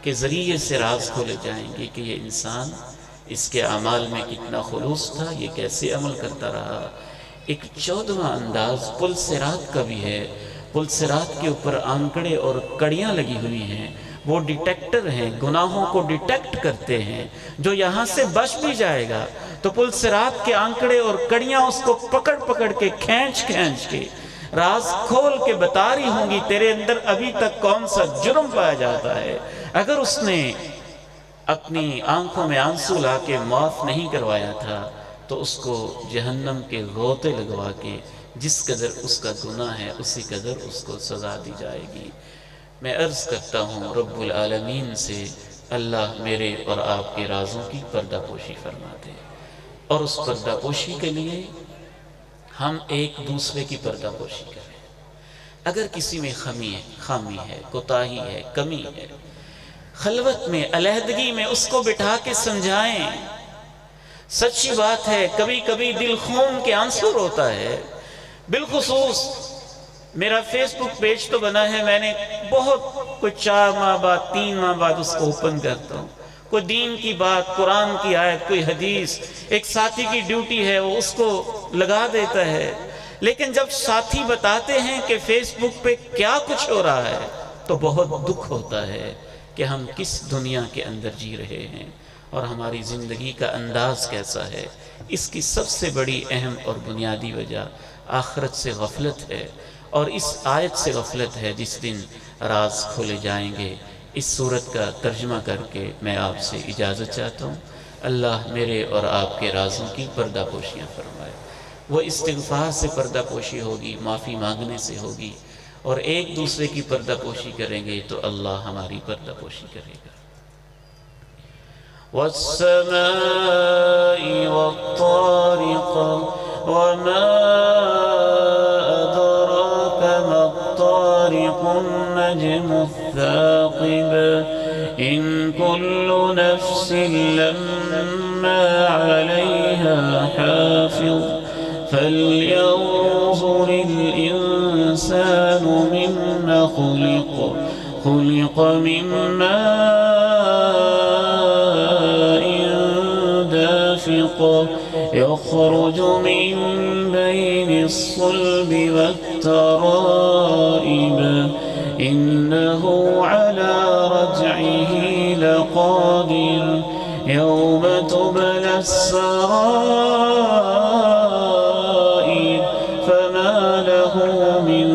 [SPEAKER 1] کے ذریعے سے راز کھولے جائیں گے کہ یہ انسان اس کے اعمال میں کتنا خلوص تھا، یہ کیسے عمل کرتا رہا۔ ایک 14واں انداز پل صراط کا بھی ہے، پل صراط کے اوپر آنکڑے اور کڑیاں لگی ہوئی ہیں، وہ ڈیٹیکٹر ہیں، گناہوں کو ڈیٹیکٹ کرتے ہیں، جو یہاں سے بچ بھی جائے گا تو پل صراط کے آنکڑے اور کڑیاں اس کو پکڑ پکڑ کے کھینچ کے راز کھول کے بتا رہی ہوں گی تیرے اندر ابھی تک کون سا جرم پایا جاتا ہے۔ اگر اس نے اپنی آنکھوں میں آنسو لا کے معاف نہیں کروایا تھا تو اس کو جہنم کے غوطے لگوا کے جس قدر اس کا گناہ ہے اسی قدر اس کو سزا دی جائے گی۔ میں عرض کرتا ہوں رب العالمین سے اللہ میرے اور آپ کے رازوں کی پردہ پوشی فرما دے، اور اس پردہ پوشی کے لیے ہم ایک دوسرے کی پردہ پوشی کریں۔ اگر کسی میں خامی ہے، کوتاہی ہے، کمی ہے، خلوت میں، علیحدگی میں اس کو بٹھا کے سمجھائیں۔ سچی بات ہے کبھی کبھی دل خون کے آنسو روتا ہے۔ بالخصوص میرا فیس بک پیج تو بنا ہے، میں نے بہت کچھ 4 ماہ بعد 3 ماہ بعد اس کو اوپن کرتا ہوں۔ کوئی دین کی بات، قرآن کی آیت، کوئی حدیث، ایک ساتھی کی ڈیوٹی ہے وہ اس کو لگا دیتا ہے، لیکن جب ساتھی بتاتے ہیں کہ فیس بک پہ کیا کچھ ہو رہا ہے تو بہت دکھ ہوتا ہے کہ ہم کس دنیا کے اندر جی رہے ہیں اور ہماری زندگی کا انداز کیسا ہے۔ اس کی سب سے بڑی اہم اور بنیادی وجہ آخرت سے غفلت ہے، اور اس آیت سے غفلت ہے جس دن راز کھولے جائیں گے۔ اس صورت کا ترجمہ کر کے میں آپ سے اجازت چاہتا ہوں۔ اللہ میرے اور آپ کے رازوں کی پردہ پوشیاں فرمائے۔ وہ استغفار سے پردہ پوشی ہوگی، معافی مانگنے سے ہوگی، اور ایک دوسرے کی پردہ پوشی کریں گے تو اللہ ہماری پردہ پوشی کرے گا۔ وَالسَّمَاءِ وَالطَّارِقِ وَمَا أَدْرَاكَ مَا الطَّارِقُ النَّجْمُ الثَّاقِبُ إِن كُلُّ نَفْسٍ لَمَّا عَلَيْهَا حَافِظٌ فَلْيَنظُرِ الْإِنسَانُ مِمَّ خُلِقَ مِن مَّاءٍ دَافِقٍ يَخْرُجُ مِن بَيْنِ الصُّلْبِ وَالتَّرَائِبِ إِنَّهُ عَلَى رَجْعِهِ لَقَادِرٌ يَوْمَ تُبْلَى السَّرَائِرُ فَمَا لَهُ مِن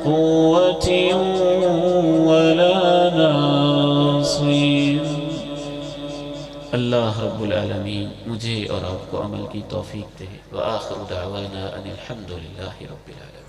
[SPEAKER 1] قُوَّةٍ وَلَا نَاصِرٍ۔ اللہ رب العالمین مجھے اور آپ کو عمل کی توفیق دے۔ وآخر دعوانا ان الحمد للہ رب العالمین۔